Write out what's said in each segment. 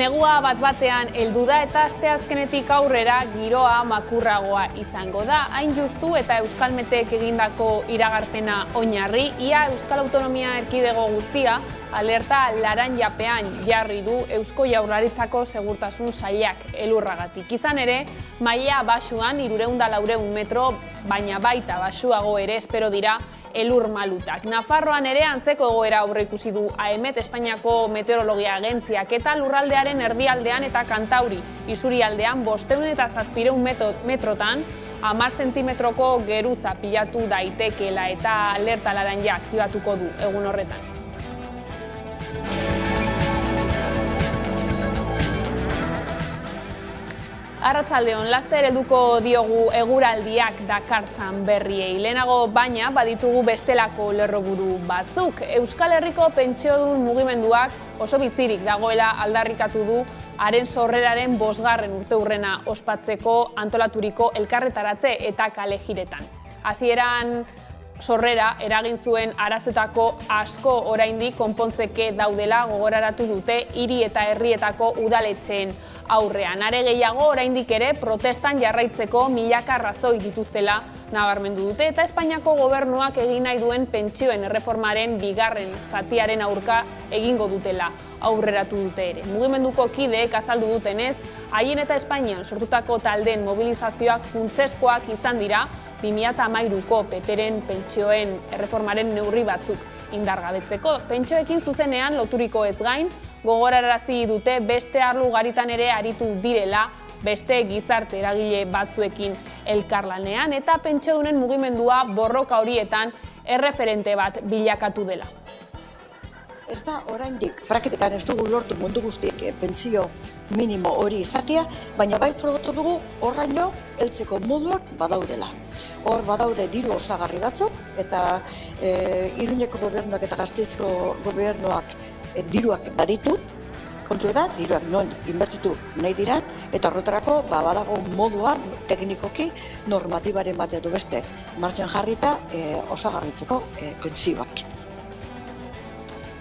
Negua bat-batean heldu da eta asteazkenetik aurrera giroa makurragoa izango da. Hain justu eta Euskalmetek egindako iragarpena oinarri, ia Euskal Autonomia Erkidego guztia alerta laranjapean jarri du Eusko Jaurlaritzako Segurtasun Sailak elurragatik. Izan ere, maila baxuan 300-400 metro, baina baita baxuago ere espero dira elur malutak. Nafarroan ere antzeko egoera aurreikusi du AEMET, Espainiako Meteorologia Agentziak, eta lurraldearen erdialdean eta Kantauri isurialdean 500 eta 700 metrotan 10 zentimetroko geruza pilatu daitekeela eta alerta laranja aktibatuko du egun horretan. Arratsaldeon, laster helduko diogu eguraldiak dakartzan berriei. Lehenago baina baditugu bestelako lerroburu batzuk. Euskal Herriko pentsiodun mugimenduak oso bizirik dagoela aldarrikatu du haren sorreraren 5. urteurrena ospatzeko antolaturiko elkarretaratze eta kale jiretan. Hasieran sorrera eragin zuen arazoetako asko oraindik konpontzeke daudela gogoraratu dute hiri eta herrietako udaletxeen aurrean. Are gehiago oraindik ere protestan jarraitzeko milaka arrazoi dituztela nabarmendu dute eta Espainiako gobernuak egin nahi duen pentsioen erreformaren 2. zatiaren aurka egingo dutela aurreratu dute ere. Mugimenduko kideek azaldu dutenez, haien eta Espainian sortutako taldeen mobilizazioak funtsezkoak izan dira 2013ko PPren pentsioen erreformaren neurri batzuk indargabetzeko. Pentsioekin zuzenean loturiko ez gain, gogorarazi dute beste arlo ugaritan ere aritu direla beste gizarte eragile batzuekin elkarlanean eta pentsiodunen mugimendua borroka horietan erreferente bat bilakatu dela. Ez da oraindik praktikan ez dugu lortu mundu guztiek pentsio minimo hori izatea, baina bai frogatu dugu horraino heltzeko moduak badaudela. Hor badaude diru osagarri batzuk eta Iruñeko gobernuak eta Gasteizko gobernuak diruak baditu, kontu da, diruak non inbertitu nahi dira, eta horretarako badago modua teknikoki normatibaren bat edo beste martxan jarrita osagarritzeko pentsioak.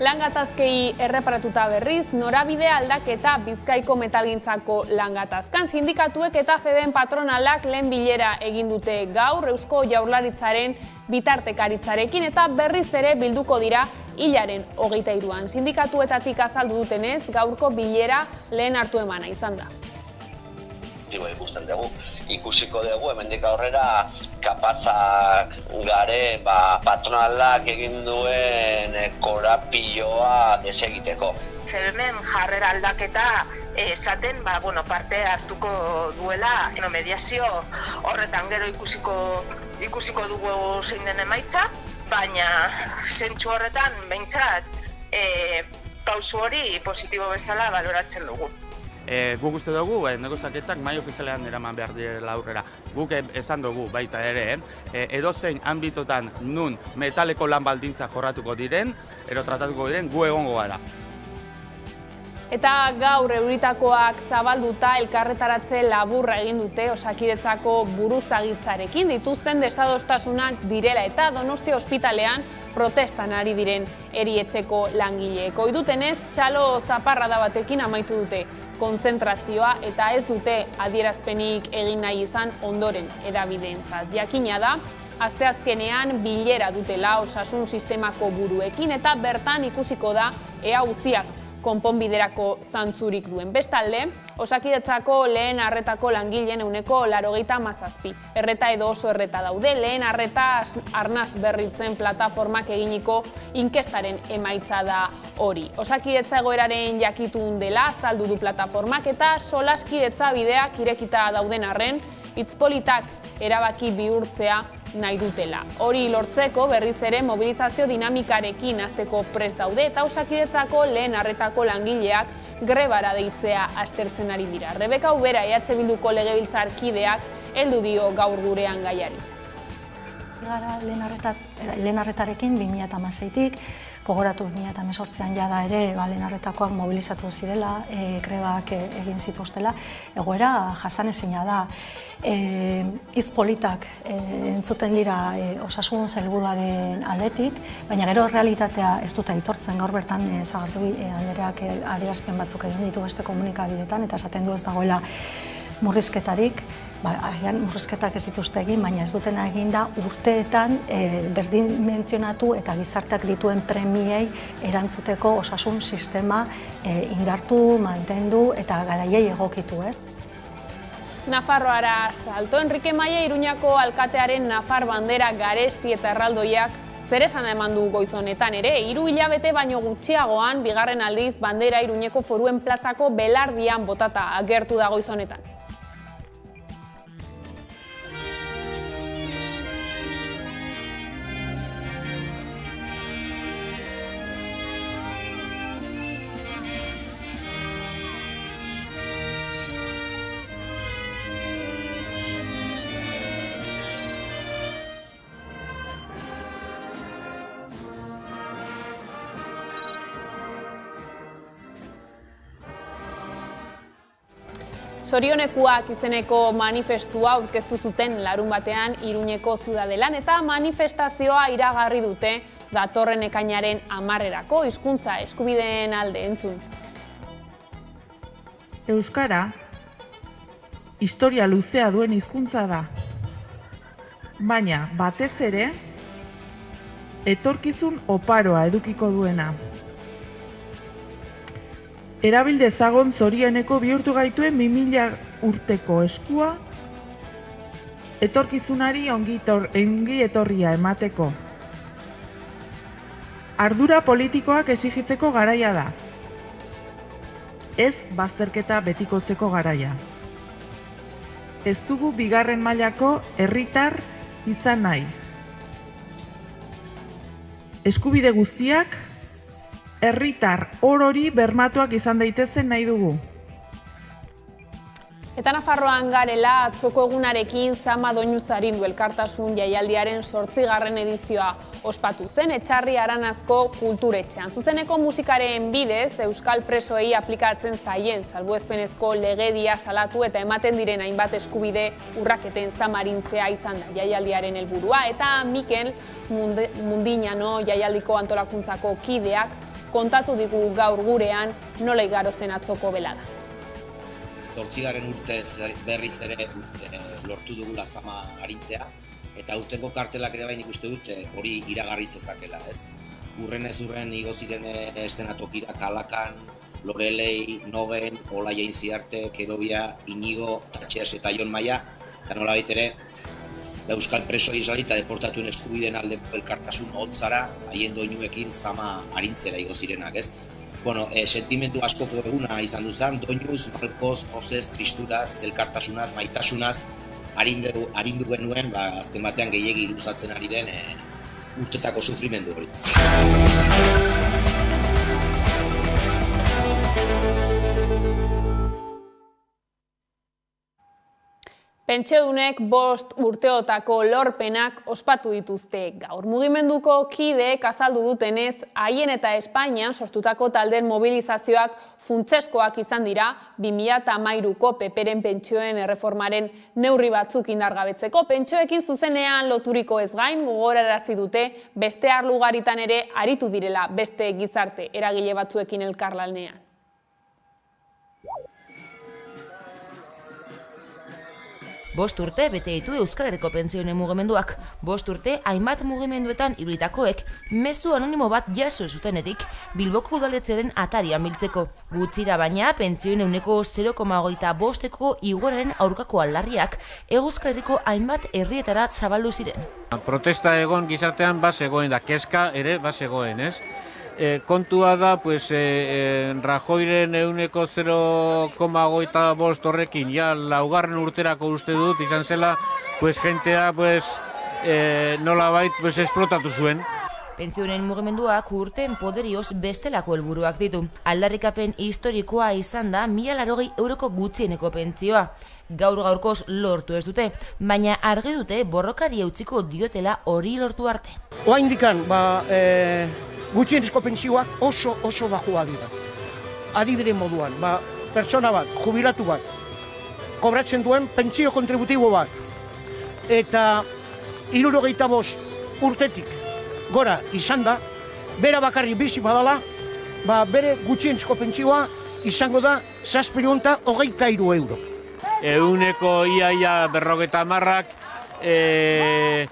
Langatazkei erreparatuta berriz, norabide aldaketa Bizkaiko metalgintzako langatazkan. Sindikatuek eta FEBEN patronalak lehen bilera egin dute gaur Eusko Jaurlaritzaren bitartekaritzarekin eta berriz ere bilduko dira hilaren 23an. Sindikatuetatik azaldu dutenez, gaurko bilera lehen hartu emana izan da. Ikusten dugu, ikusiko dugu, hemendik aurrera kapazak gare patronalak egin duen korapioa desegiteko. FEBEN jarrera aldaketa esaten parte hartuko duela mediazio horretan gero ikusiko dugu zein den emaitza, baina zentzu horretan behintzat pausu hori positibo bezala baloratzen dugu. Guk uste dugu, negoziaketak mahai ofizialean eraman behar direla aurrera. Guk esan dugu baita ere, edozein anbitotan nun metaleko lan baldintzak jorratuko diren, tratatuko diren, gu egongo gara. Eta gaur euritakoak zabalduta elkarretaratze laburra egin dute Osakidetzako buruzagitzarekin dituzten desadostasunak direla eta Donostia ospitalean protestan ari diren erietxeko langileek. Ohidutenez, txalo zaparrada batekin amaitu dute kontzentrazioa eta ez dute adierazpenik egin nahi izan ondoren hedabideentzat. Jakina da, asteazkenean bilera dutela osasun sistemako buruekin eta bertan ikusiko da ea guztiak konponbiderako zantzurik duen. Bestalde, Osakidetzako lehen arretako langileen 87%. Erreta edo oso erreta daude, lehen arreta arnaz berritzen plataformak eginiko inkestaren emaitza da hori. Osakidetza egoeraren jakitun dela azaldu du plataformak eta solaskidetza bideak irekita dauden arren, hitzpolitak erabaki bihurtzea nahi dutela. Hori lortzeko berriz ere mobilizazio dinamikarekin hasteko prest daude eta Osakidetzako lehen arretako langileak grebara deitzea aztertzen ari dira. Rebeka Ubera EH Bilduko legebiltzarkideak heldu dio gaur gurean gaiari. Gara lehen arretarekin 2016tik Gogoratu 2018an jada ere, lehen arretakoak mobilizatu zirela, grebak egin zituztela, egoera jasanezina da. Hitz politak entzuten dira osasun sailburuaren aldetik, baina gero realitatea ez dute aitortzen. Gaur bertan Sagardui andereak adierazpen batzuk egin ditu beste komunikabideetan eta esaten du ez dagoela murrizketarik. Agian murrizketak ez dituzte egin, baina ez dutena egin da urteetan berdin mentzionatu eta gizarteak dituen premiei erantzuteko osasun sistema indartu, mantendu eta garaiei egokitu, ez? Nafarroara salto. Enrique Maia Iruñako alkatearen Nafar bandera garesti eta erraldoiak zer esana eman du goiz honetan ere. 3 hilabete baino gutxiagoan, bigarren aldiz bandera Iruñeko Foruen plazako belardian botata agertu da goiz honetan. Zorionekuak izeneko manifestua aurkeztu zuten larunbatean Iruñeko Ziudadelan eta manifestazioa iragarri dute datorren ekainaren 10erako hizkuntza eskubideen alde entzun. Euskara historia luzea duen hizkuntza da. Baina batez ere etorkizun oparoa edukiko duena. Erabil dezagon zorioneko bihurtu gaituen 2000 urteko eskua etorkizunari ongi etorria emateko. Ardura politikoak exigitzeko garaia da. Ez bazterketa betikotzeko garaia. Ez dugu bigarren mailako herritar izan nahi. Eskubide guztiak herritar orori bermatuak izan daitezen nahi dugu. Eta Nafarroan garela atzoko egunarekin Zama Doinuzarindu elkartasun jaialdiaren 8. edizioa ospatu zen Etxarri Aranazko kulturetxean. Zuzeneko musikaren bidez euskal presoei aplikatzen zaien salbuespenezko legedia salatu eta ematen diren hainbat eskubide urraketen zamarintzea izan da jaialdiaren helburua. Eta Mikel Mundiñano jaialdiko antolakuntzako kideak kontatu digu gaur gurean nola igaro zen atzoko belada. 8. urtez berriz ere lortu dugula zama arintzea, eta urtengo kartelak ere bain ikuste dut hori iragarri zezakela, ez? Urrenez urren igo ziren eszenatokira Kalakan, Lorelei, Nogen, Olaia Inziarte, Kerobia, Inigo, Tatxeas eta Jon Maia, eta nola baitere euskal preso Israeli eta deportatuen eskubideen aldeko elkartasun hotzara, haien doinuekin zama arintzera igo zirenak, ez? Bueno, sentimendu askoko eguna izan duzan, doinuz, malkoz, pozez, tristuraz, elkartasunaz, maitasunaz, arindu genuen, azken batean gehiegi luzatzen ari den urtetako sufrimendu hori. Pentsiodunek 5 urteotako lorpenak ospatu dituzte gaur. Mugimenduko kideek azaldu dutenez, haien eta Espainian sortutako taldeen mobilizazioak funtseskoak izan dira 2013ko PPren pentsioen erreformaren neurri batzuk indargabetzeko. Pentsioekin zuzenean loturiko ez gain gogorarazi dute beste arlo ugaritan ere aritu direla beste gizarte eragile batzuekin elkarlanean. Bost urte bete ditu Euskal Herriko pentsioen mugimenduak. 5 urte hainbat mugimenduetan ibilitakoek mezu anonimo bat jaso zutenetik Bilboko udaletxearen atarian biltzeko. Gutxira baina pentsioen 0,25eko igoeraren aurkako aldarriak Euskal Herriko hainbat herrietara zabaldu ziren. Protesta egon gizartean bazegoen da, kezka ere bazegoen, ez? Kontua da, Rajoyren 0,25 horrekin, ja, 4. urterako uste dut, izan zela, jentea, nolabait, esplotatu zuen. Pentsioen mugimenduak urteen poderioz bestelako helburuak ditu. Aldarrikapen historikoa izan da 1.080 euroko gutxieneko pentsioa. Gaur-gaurkoz lortu ez dute, baina argi dute borrokari eutsiko diotela hori lortu arte. Oraindikan, gutxienezko pentsioak oso bajua dira. Adibide moduan, pertsona bat, jubilatu bat, kobratzen duen pentsio kontributibo bat, eta 65 urtetik gora izan da, bera bakarrik bizi badala, bere gutxienezko pentsioa izango da 723 euro. Eguneko iaia 50 1000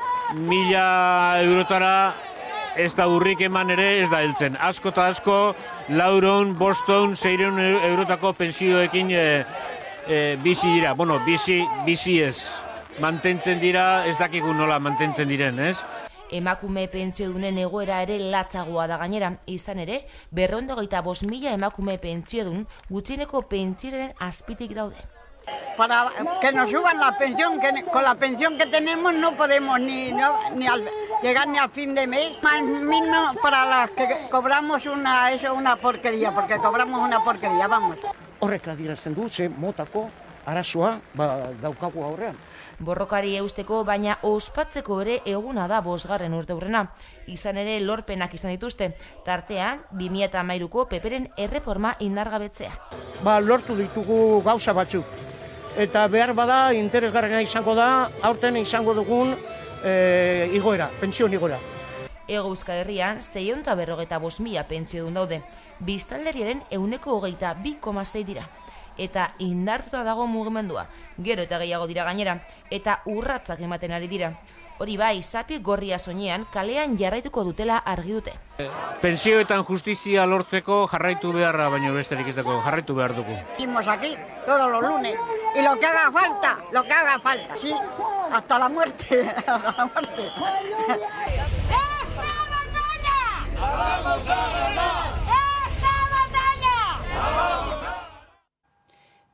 eurotara ez da urrik eman ere ez da heltzen. Asko eta asko 400, 500, 600 eurotako pensioekin bizi dira. Bueno, bizi ez. Mantentzen dira, ez dakigu nola mantentzen diren, ez? Emakume pentsiodunen egoera ere latzagoa da gainera, izan ere, 225.000 emakume pentsiodun gutxieneko pentsioaren azpitik daude. Para que nos suban la pensión, que con la pensión que tenemos no podemos llegar ni al fin de mes. Más mínimo para las que cobramos una porquería, porque cobramos una porquería, vamos. Horrek adierazten du, ze motako arazoa daukagu aurrean. Borrokari eusteko, baina ospatzeko ere eguna da 5. urteurrena. Izan ere lorpenak izan dituzte, tartean 2013ko PPren erreforma indargabetzea. Lortu ditugu gauza batzuk. Eta behar bada interesgarria izango da, aurten izango dugun igoera, pentsión igoera. Hego Euskal Herrian 645.000 pentsiodun daude, biztanleriaren 22,6 dira. Eta indartuta dago mugimendua, gero eta gehiago dira gainera, eta urratzak ematen ari dira. Hori bai, zapi gorria soinean kalean jarraituko dutela argi dute. Pentsioetan justizia lortzeko jarraitu beharra, baino besterik ez dago, jarraitu behar dugu. Estamos aquí todos los lunes y lo que haga falta, sí, hasta la muerte, hasta la muerte. ¡Esta batalla! ¡La vamos a ganar! ¡Esta batalla!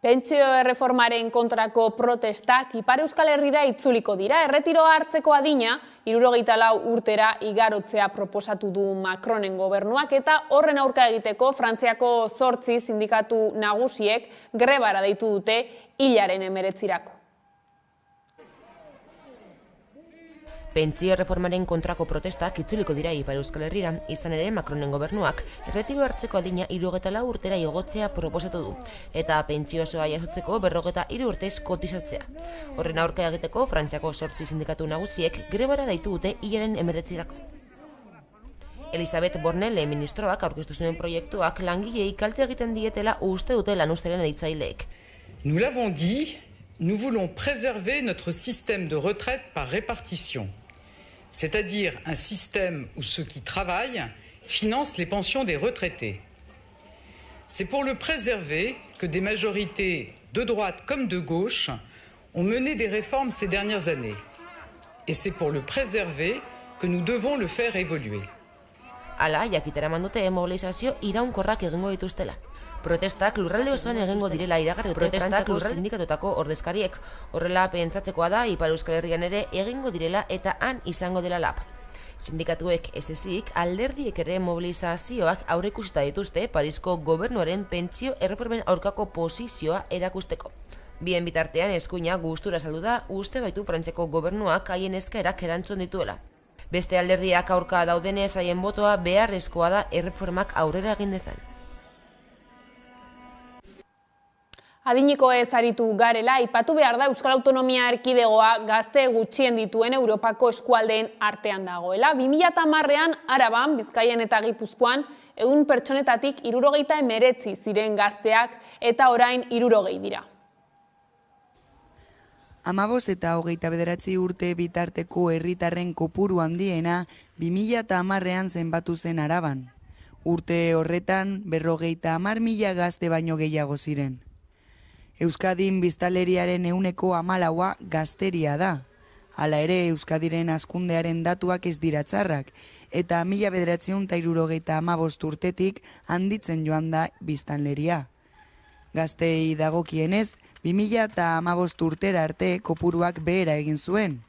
Pentsio erreformaren kontrako protestak Ipar Euskal Herrira itzuliko dira. Erretiroa hartzeko adina 74 urtera igarotzea proposatu du Macronen gobernuak eta horren aurka egiteko Frantziako 8 sindikatu nagusiek grebara deitu dute hilaren 19. Pentsio erreformaren kontrako protestak itzuliko dira Ipar Euskal Herrira, izan ere Macronen gobernuak erretiro hartzeko adina 74 urtera igotzea proposatu du, eta pentsio osoa jasotzeko 43 urtez kotizatzea. Horren aurka egiteko Frantziako 8 sindikatu nagusiek grebara deitu dute hilaren 19. Elisabeth Borne ministroak aurkeztu zuen proiektuak langileei kalte egiten dietela uste dute lanuzteren editzaileek. Nous l'avons dit, nous voulons préserver notre système de retraite par répartition. C'est-à-dire un système où ceux qui travaillent financent les pensions des retraités. C'est pour le préserver que des majorités de droite comme de gauche ont mené des réformes ces dernières années. Et c'est pour le préserver que nous devons le faire évoluer. Hala, jakitera mandute mobilizazio iraunkorrak egingo dituztela. Protestak lurralde osoan egingo direla iragarri dute Frantziako sindikatutako ordezkariek. Horrela pentsatzekoa da Ipar Euskal Herrian ere egingo direla eta han izango dela lab. Sindikatuek ez ezik alderdiek ere mobilizazioak aurreikusita dituzte Parisko gobernuaren pentsio erreformen aurkako posizioa erakusteko. Bien bitartean eskuina gustura saldu da uste baitu Frantziako gobernuak haien eskaerak erantzun dituela. Beste alderdiak aurka daudenez haien botoa beharrezkoa da erreformak aurrera egin dezan. Adinikoez aritu garela, aipatu behar da Euskal Autonomia Erkidegoa gazte gutxien dituen Europako eskualdeen artean dagoela. 2010ean Araban, Bizkaian eta Gipuzkoan 100 pertsonetatik 79 ziren gazteak eta orain 60 dira. 15 eta 29 urte bitarteko herritarren kopuru handiena 2010ean zenbatu zen Araban. Urte horretan 50.000 gazte baino gehiago ziren. Euskadin biztanleriaren 14% gazteria da. Hala ere, Euskadiren hazkundearen datuak ez dira txarrak, eta 1975 urtetik handitzen joan da biztanleria. Gazteei dagokienez, 2015 urtera arte kopuruak behera egin zuen.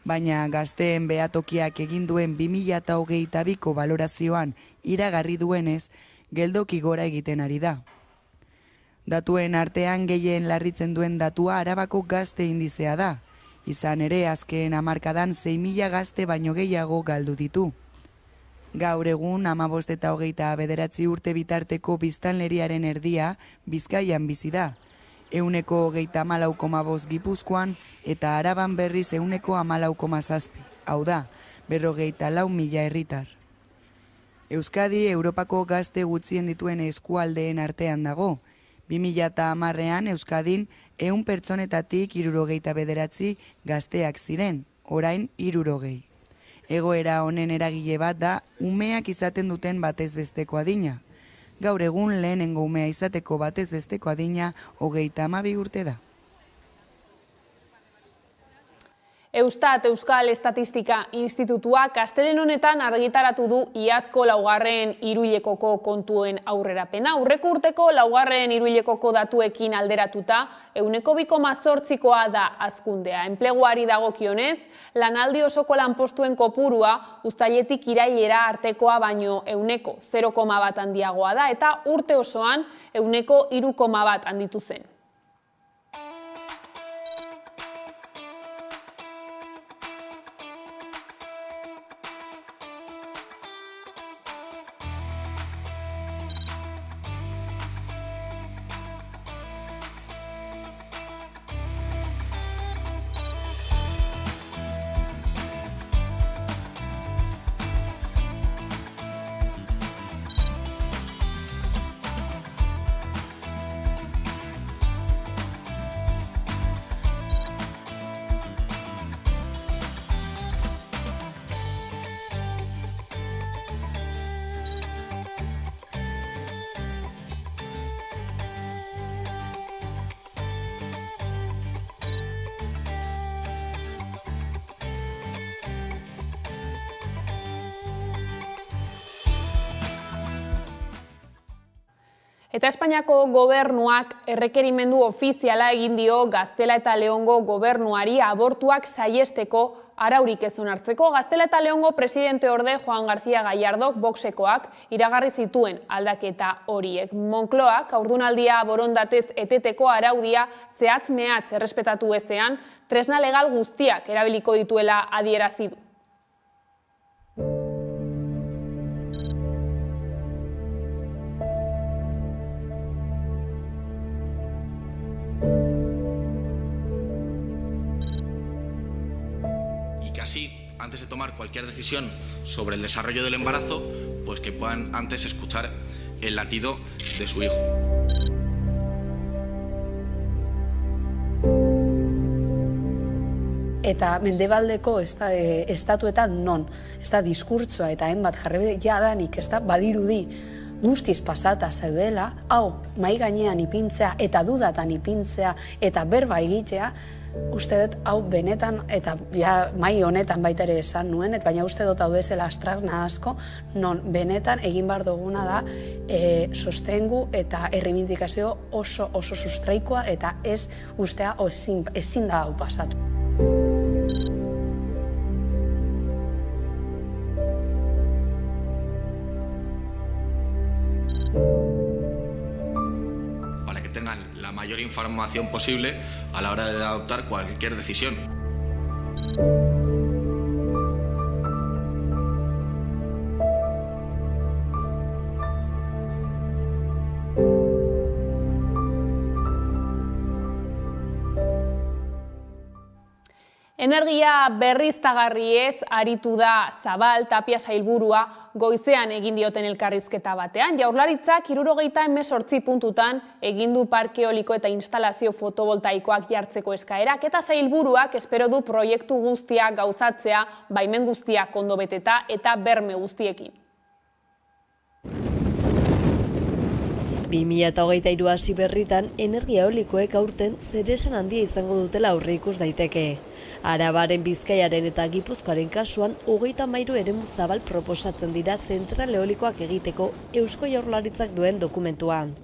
Baina gazteen behatokiak egin duen 2022ko balorazioan iragarri duenez, geldoki gora egiten ari da. Datuen artean gehien larritzen duen datua Arabako gazte indizea da. Izan ere, azken hamarkadan 6.000 gazte baino gehiago galdu ditu. Gaur egun 15 eta 29 urte bitarteko biztanleriaren erdia Bizkaian bizi da. 134,5 Gipuzkoan eta Araban berriz 114,7. Hau da, 54.000 herritar. Euskadi Europako gazte gutxien dituen eskualdeen artean dago. 2010ean Euskadin 100 pertsonetatik 69 gazteak ziren, orain 60. Egoera honen eragile bat da umeak izaten duten batez besteko adina. Gaur egun lehenengo umea izateko batez besteko adina 32 urte da. Eustat, Euskal Estatistika Institutuak astelehen honetan argitaratu du iazko laugarren hiruhilekoko kontuen aurrerapena. Aurreko urteko laugarren hiruhilekoko datuekin alderatuta, 2,8koa da hazkundea. Enpleguari dagokionez, lanaldi osoko lanpostuen kopurua uztailetik irailera artekoa baino 0,1 handiagoa da eta urte osoan 3,1 handitu zen. Eta Espainiako gobernuak errekerimendu ofiziala egin dio Gaztela eta Leongo gobernuari abortuak saihesteko araurik ez onartzeko. Gaztela eta Leongo presidente orde Juan García Gallardok Voxekoak iragarri zituen aldaketa horiek. Moncloak haurdunaldia borondatez eteteko araudia zehatz-mehatz errespetatu ezean, tresna legal guztiak erabiliko dituela adierazi du. Así, antes de tomar cualquier decisión sobre el desarrollo del embarazo, pues que puedan antes escuchar el latido de su hijo. Eta mendebaldeko estatuetan non, ez da diskurtsoa eta hainbat jarribide jadanik, ez da badirudi guztiz pasata zaudela, hau mai gainean ipintzea eta dudatan ipintzea eta berba egitea, uste dut hau benetan, eta mai honetan baita ere esan nuen, baina uste dut hau dezela astrarna asko, non benetan egin behar duguna da sostengu eta erreibindikazio oso sustraikoa eta ez ustea ezin da hau pasatu. La mayor información posible a la hora de adoptar cualquier decisión. Energia berriztagarriez aritu da Zabal Tapia sailburua goizean egin dioten elkarrizketa batean. Jaurlaritzak 78 puntutan egin du parke eoliko eta instalazio fotovoltaikoak jartzeko eskaerak eta sailburuak espero du proiektu guztiak gauzatzea baimen guztiak ondo beteta eta berme guztiekin. 2023 hasi berritan energia eolikoek aurten zeresan handia izango dutela aurreikus daiteke. Arabaren, Bizkaiaren eta Gipuzkoaren kasuan 33 eremu zabal proposatzen dira zentral eolikoak egiteko Eusko Jaurlaritzak duen dokumentuan.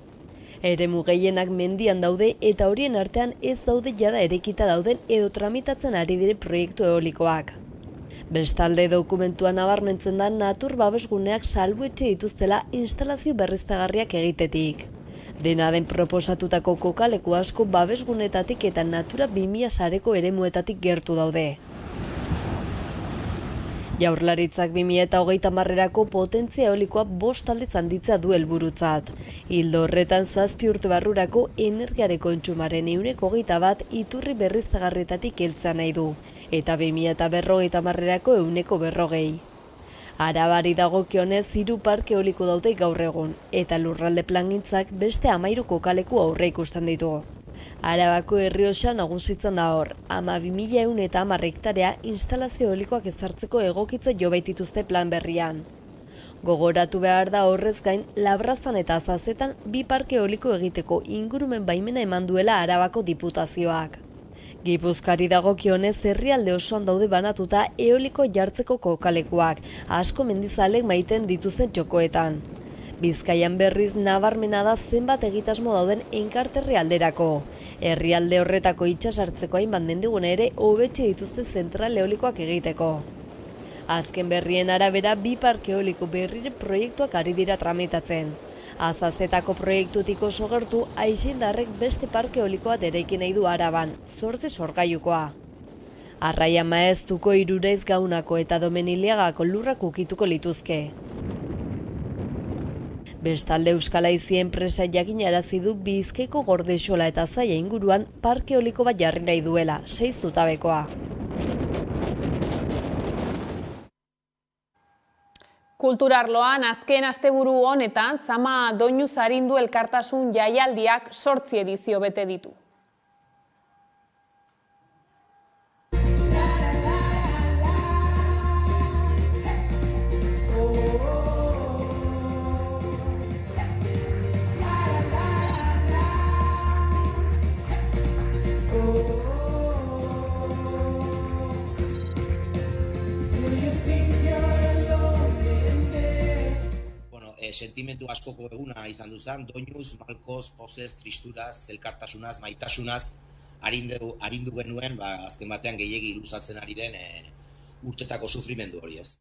Eremu gehienak mendian daude eta horien artean ez daude jada erekita dauden edo tramitatzen ari dire proiektu eolikoak. Bestalde dokumentuan nabarmentzen da natur babesguneak salbuetxe dituztela instalazio berriztagarriak egitetik. Dena den proposatutako kokaleku asko babesgunetatik eta Natura 2000 sareko eremuetatik gertu daude. Jaurlaritzak 2030erako potentzia eolikoa 5 aldez handitzea du helburutzat. Ildo horretan 7 urte barrurako energiaren kontsumaren 21% iturri berriztagarrietatik heltzea nahi du, eta 2050erako 140%. Arabari dagokionez 3 parke eoliko daude gaur egun, eta lurralde plangintzak beste 13 kokaleku aurreikusten ditu. Arabako Errioxa nagusitzen da hor, 12.110 hektarea instalazio eolikoak ezartzeko egokitze jo baitituzte plan berrian. Gogoratu behar da horrez gain, Labrazan eta Azazetan 2 parke eoliko egiteko ingurumen baimena eman duela Arabako diputazioak. Gipuzkoari dagokionez herrialde osoan daude banatuta eoliko jartzeko kokalekuak, asko mendizalek maiten dituzten txokoetan. Bizkaian berriz nabarmena da zenbat egitasmo dauden enkarterri alderako. Herrialde horretako itsasartzeko hainbat mendigune ere hobetsi dituzte zentral eolikoak egiteko. Azken berrien arabera 2 parke eoliko berrire proiektuak ari dira tramitatzen. Azazetako proiektutik oso gertu Aixindarrek beste parke eoliko bat eraiki nahi du Araban, 8 sorgailukoa. Arraia Maeztuko, Iruraiz Gaunako eta Domeniliagako lurrak ukituko lituzke. Bestalde Euskal Haizi enpresa jakinarazi du Bizkaiko Gordexola eta Zaia inguruan parke eoliko bat jarri nahi duela, 6 zutabekoa. Kulturarloan azken asteburu honetan Zama Doinu Zarindu Elkartasun jaialdiak 8 edizio bete ditu. Sentimentu askoko eguna izan duzan, doinuz, malkoz, pozez, tristuraz, elkartasunaz, maitasunaz, arindu genuen, azken batean gehiegi luzatzen ari den urtetako sufrimendu hori ez.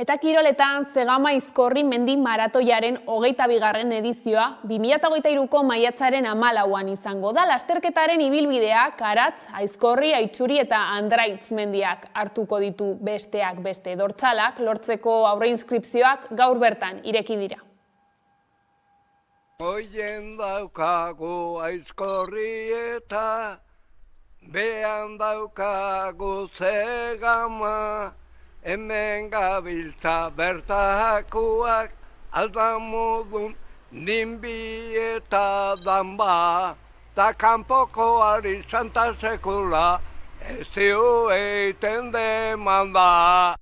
Eta kiroletan Zegama Izkorri mendi maratoiaren 22. edizioa 2023ko maiatzaren 14an izango da. Lasterketaren ibilbidea Karatz, Aizkorri, Aitzuri eta Andraitz mendiak hartuko ditu besteak beste. Dortzalak lortzeko aurreinskripzioak gaur bertan ireki dira. Oien daukagu Aizkorri eta behan daukagu Zegama. Hemen gabiltza bertakuak aldamudun dinbi eta danba, da kanpokoari santa sekula ez ziu eiten demanda.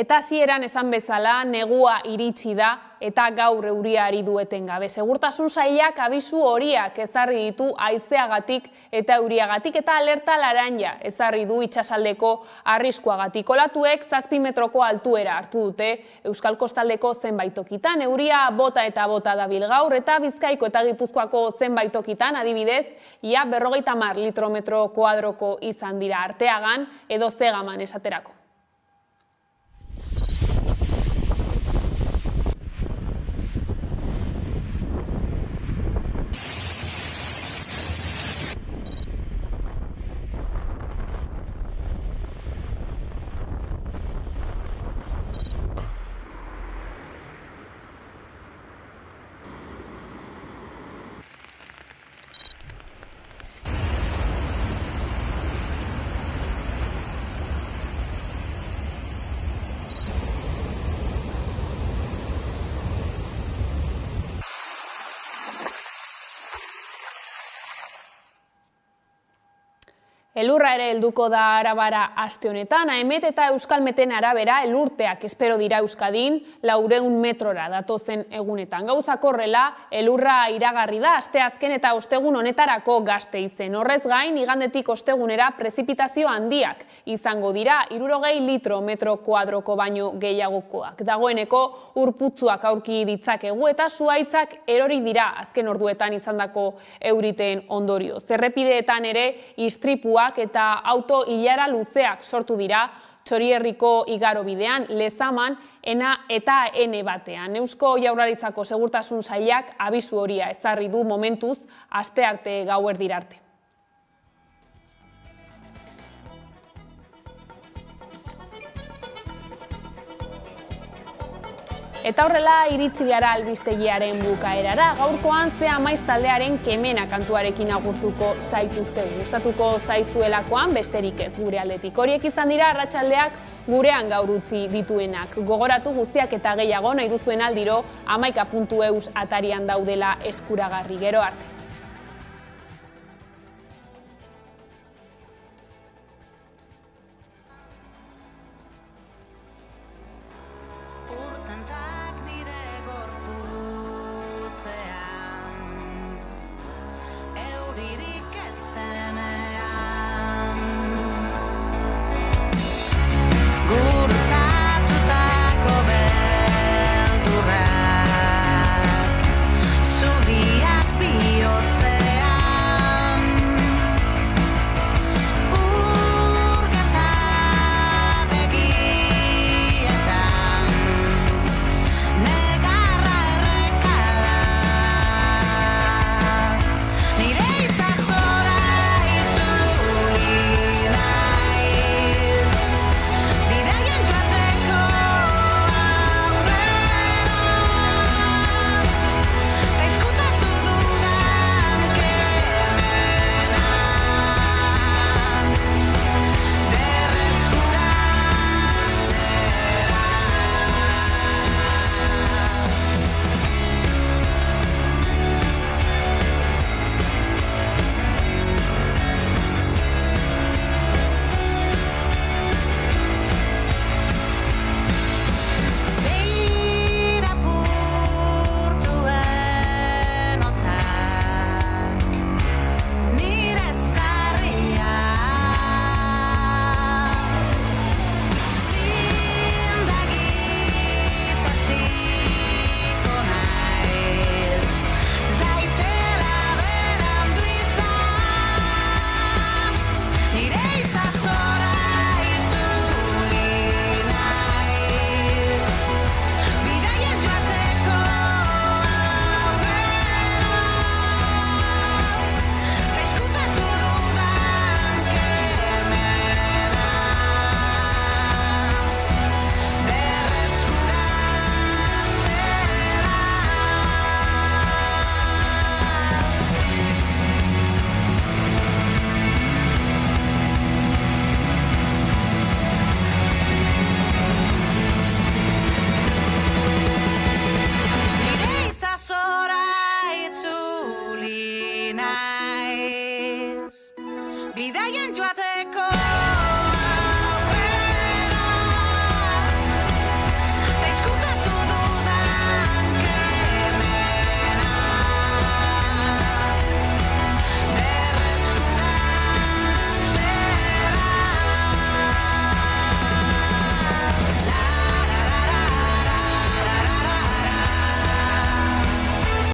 Eta hasieran esan bezala, negua iritsi da eta gaur euria ari du etengabe. Segurtasun sailak abisu horiak ezarri ditu haizeagatik eta euriagatik eta alerta laranja ezarri du itsasaldeko arriskuagatik. Olatuek 7 metroko altuera hartu dute Euskal Kostaldeko zenbait tokitan. Euria bota eta bota dabil gaur eta Bizkaiko eta Gipuzkoako zenbait tokitan, adibidez, ia 50 litrometro kuadroko izan dira Arteagan edo Zegaman esaterako. Elurra ere helduko da Arabara aste honetan, AEMET eta Euskalmeten arabera elurteak espero dira Euskadin 400 metrora datozen egunetan. Gauzak horrela, elurra iragarri da asteazken eta ostegun honetarako Gasteizen. Horrez gain, igandetik ostegunera prezipitazio handiak izango dira 60 litro metro kuadroko baino gehiagokoak. Dagoeneko urputzuak aurki ditzakegu eta zuhaitzak erori dira azken orduetan izandako euriteen ondorio. Zerrepideetan ere istripuak eta auto ilara luzeak sortu dira Txorierriko igarobidean, Lezaman, Ena eta Ene batean. Eusko Jaurlaritzako Segurtasun Sailak abisu horia ezarri du momentuz astearte gauerdira arte. Eta horrela iritsi gara albistegiaren bukaerara, gaurkoan Ze Amaiz taldearen Kemena kantuarekin agurtuko zaituztegu. Gustatuko zaizuelakoan besterik ez gure aldetik. Horiek izan dira arratsaldeak gurean gaur utzi dituenak. Gogoratu guztiak eta gehiago nahi duzuen aldiro 11.eus atarian daudela eskuragarri. Gero arte. Zora itzuli naiz.